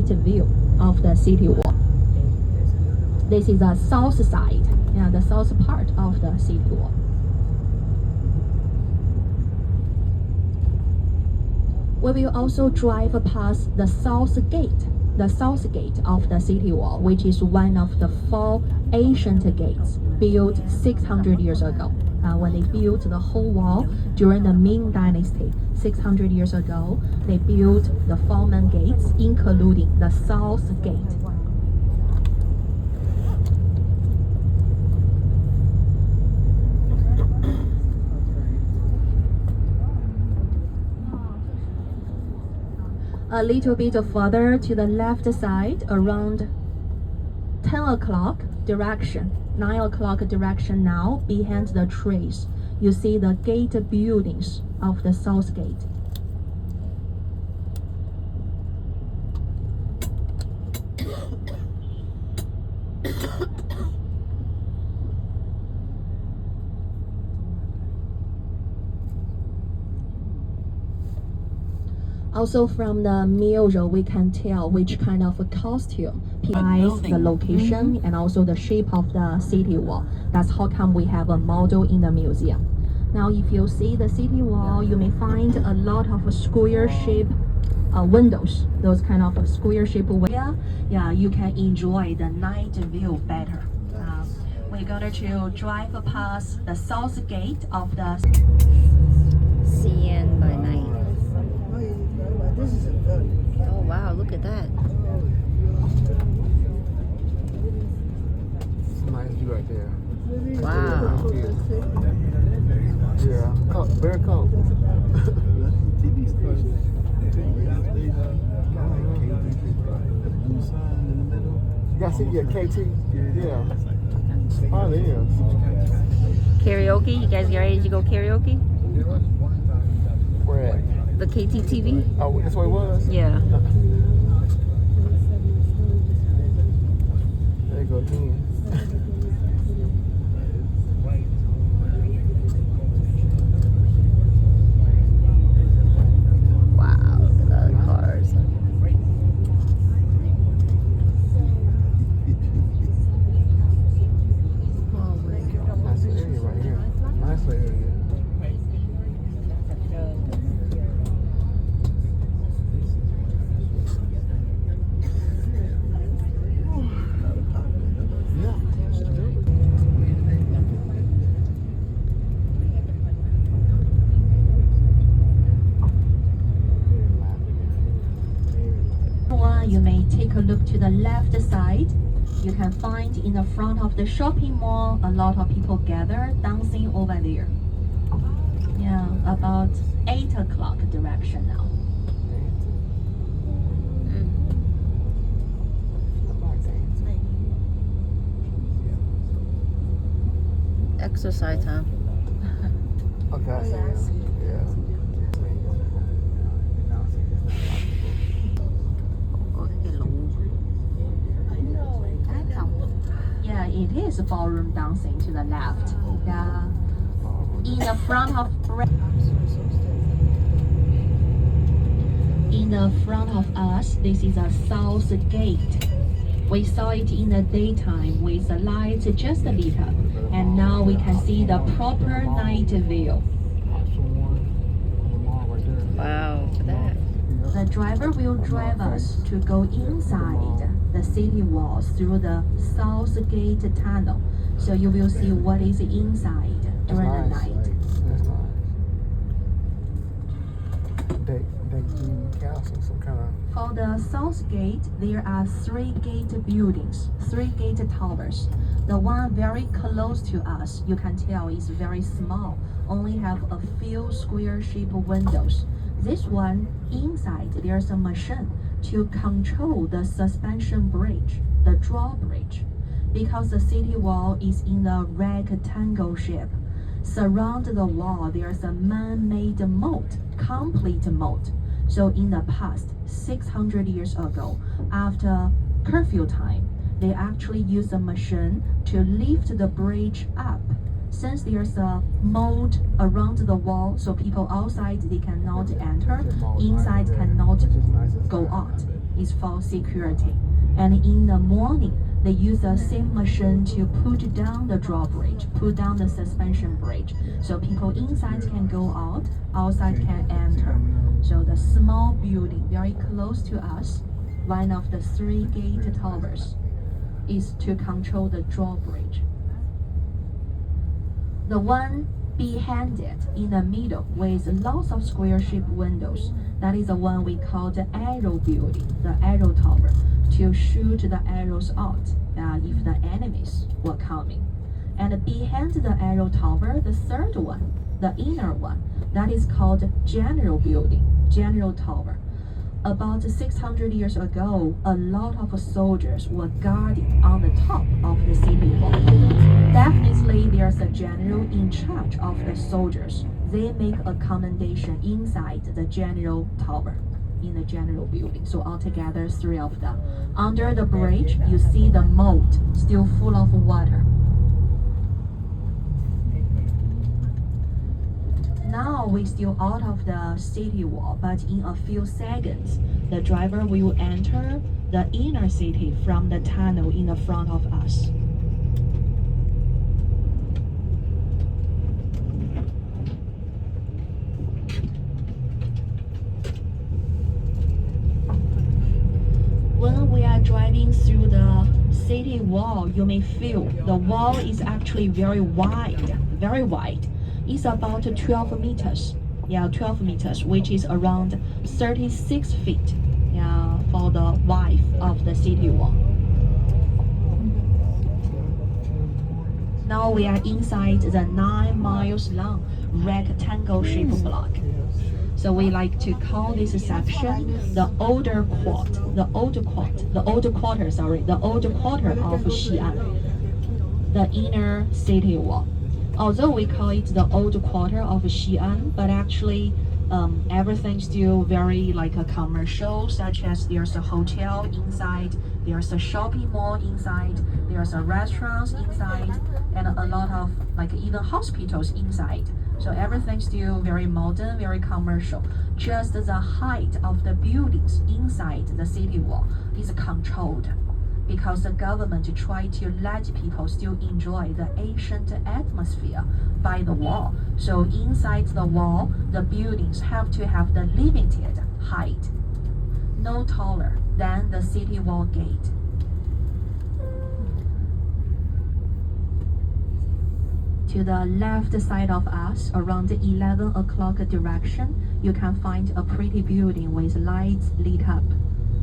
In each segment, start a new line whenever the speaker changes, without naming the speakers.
night view of the city wall. This is the south side, yeah, the south part of the city wall. We will also drive past the south gate of the city wall, which is one of the 4 ancient gates built 600 years ago. When they built the whole wall during the Ming Dynasty, 600 years ago, they built the 4 main gates, including the south gate. A little bit further to the left side, around 10 o'clock direction, 9 o'clock direction now, behind the trees, you see the gate buildings of the south gate. Also from the mural, we can tell which kind of a costume implies the location and also the shape of the city wall. That's how come we have a model in the museum. Now, if you see the city wall, you may find a lot of square-shaped windows. Those kind of square-shaped windows. Yeah, you can enjoy the night view better. We're going to drive past the south gate of the
Xi'an by night. Oh wow, look at that.
It's a nice view right there.
Wow.
Yeah, cold, very cold. You guys see your KT? Yeah. Oh, it is.
Karaoke? You guys get ready to go karaoke?
Where at?
The KTTV?
Oh, that's what it was?
Yeah.
There you go again.
Wow, look at the cars. Oh my God.
Nice area right here. Nice area.
You may take a look to the left side. You can find in the front of the shopping mall a lot of people gather dancing over there. Yeah, about 8 o'clock direction now.
Exercise time.
Okay. Yeah.
Yeah, it is ballroom dancing to the left. Yeah. In the front of us, this is a south gate. We saw it in the daytime with the lights just lit up, and now we can see the proper night view.
Wow, look at that.
The driver will drive us to go inside the city walls through the South Gate tunnel, so you will see what is inside during the night.
That's nice. They castle, some kind of.
For the South Gate, there are 3 gate buildings, 3 gate towers. The one very close to us, you can tell is very small, only have a few square-shaped windows. This one, inside, there's a machine to control the suspension bridge, the drawbridge. Because the city wall is in the rectangle shape, surround the wall there's a man-made moat, complete moat. So in the past, 600 years ago, after curfew time, they actually used a machine to lift the bridge up. Since there's a moat around the wall, so people outside they cannot enter, inside cannot go out. is for security. And in the morning, they use the same machine to put down the drawbridge, put down the suspension bridge. So people inside can go out, outside can enter. So the small building very close to us, one of the 3 gate towers, is to control the drawbridge. The one behind it in the middle with lots of square shaped windows, that is the one we call the arrow building, the arrow tower, to shoot the arrows out if the enemies were coming. And behind the arrow tower, the third one, the inner one, that is called general building, general tower. About 600 years ago, a lot of soldiers were guarding on the top of the city wall. Definitely, there's a general in charge of the soldiers. They make accommodation inside the general tower, in the general building. So altogether, 3 of them. Under the bridge, you see the moat still full of water. Now we're still out of the city wall, but in a few seconds, the driver will enter the inner city from the tunnel in the front of us. When we are driving through the city wall, you may feel the wall is actually very wide, very wide. It's about 12 meters. 12 meters, which is around 36 feet for the width of the city wall. Now we are inside the 9 miles long rectangle-shaped block. So we like to call this section the older quarter of Xi'an, the inner city wall. Although we call it the old quarter of Xi'an, but actually everything's still very like a commercial, such as there's a hotel inside, there's a shopping mall inside, there's a restaurants inside, and a lot of like even hospitals inside. So everything's still very modern, very commercial. Just the height of the buildings inside the city wall is controlled, because the government try to let people still enjoy the ancient atmosphere by the wall. So inside the wall, the buildings have to have the limited height, no taller than the city wall gate. To the left side of us, around 11 o'clock direction, you can find a pretty building with lights lit up.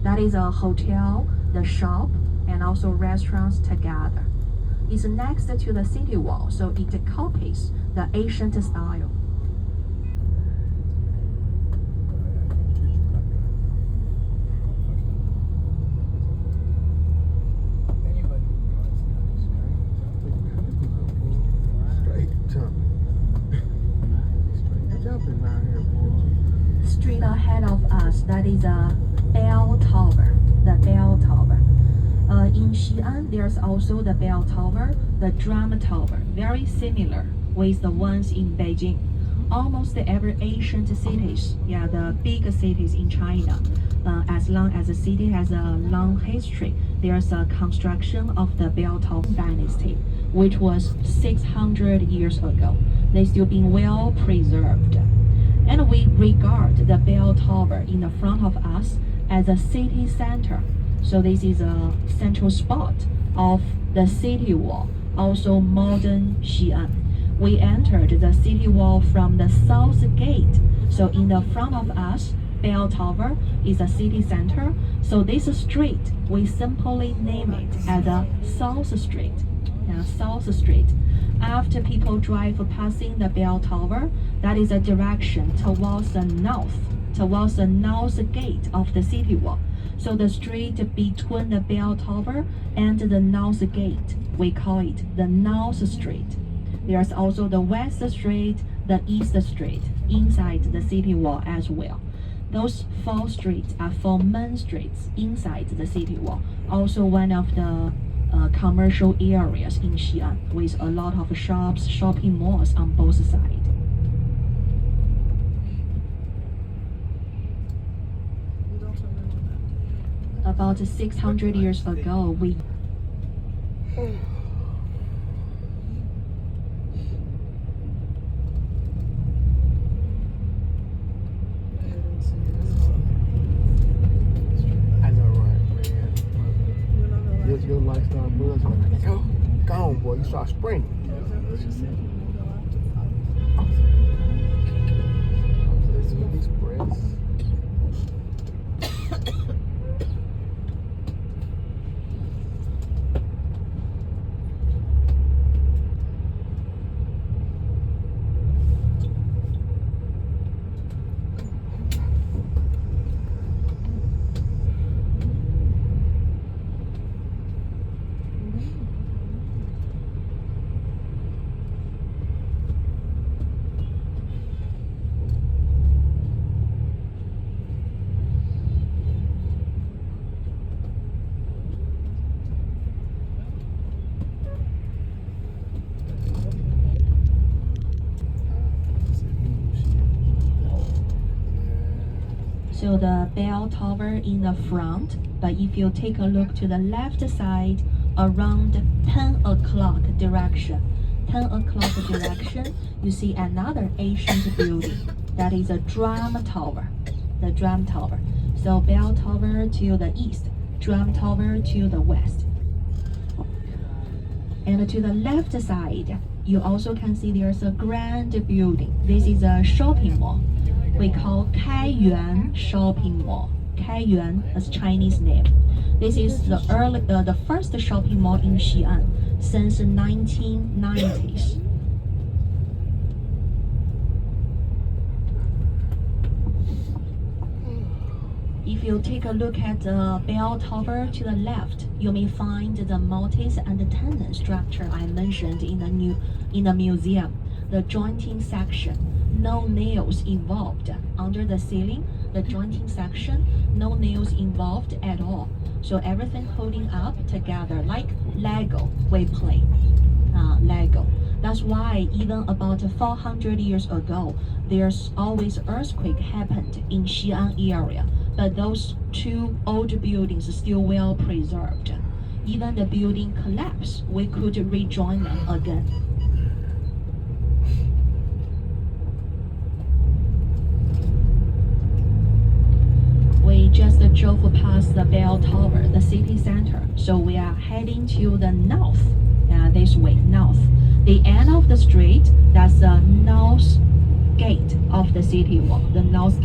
That is a hotel, the shop, and also restaurants together. It's next to the city wall, so it copies the ancient style. Straight ahead of us, that is a bell tower, the bell tower. In Xi'an, there's also the bell tower, the drum tower, very similar with the ones in Beijing. Almost every ancient cities, the big cities in China, as long as the city has a long history, there's a construction of the bell tower dynasty, which was 600 years ago. They still been well preserved. And we regard the bell tower in the front of us as a city center. So this is a central spot of the city wall, also modern Xi'an. We entered the city wall from the south gate. So in the front of us, bell tower is a city center. So this street, we simply name it as a South Street. South Street. After people drive passing the bell tower, that is a direction towards the north gate of the city wall. So the street between the bell tower and the north gate, we call it the North Street. There's also the West Street, the East Street inside the city wall as well. Those 4 streets are 4 main streets inside the city wall. Also one of the commercial areas in Xi'an with a lot of shops, shopping malls on both sides. About 600 years ago, we
I know, right, man. Your lifestyle buzz, like, go on, boy. You start sprinting. These breasts.
So the bell tower in the front, but if you take a look to the left side, around 10 o'clock direction, you see another ancient building. That is a drum tower, the drum tower. So bell tower to the east, drum tower to the west. And to the left side, you also can see there's a grand building. This is a shopping mall. We call Taiyuan Shopping Mall. Taiyuan is Chinese name. This is the first shopping mall in Xi'an since 1990s. If you take a look at the bell tower to the left, you may find the mortise and tenon structure I mentioned in the museum. The jointing section, no nails involved. Under the ceiling, the jointing section, no nails involved at all. So everything holding up together like Lego we play. Lego. That's why even about 400 years ago, there's always earthquake happened in Xi'an area. But those two old buildings are still well preserved. Even the building collapsed, we could rejoin them again. We just drove past the bell tower, the city center. So we are heading to the north, this way, north. The end of the street, that's the north gate of the city wall, the north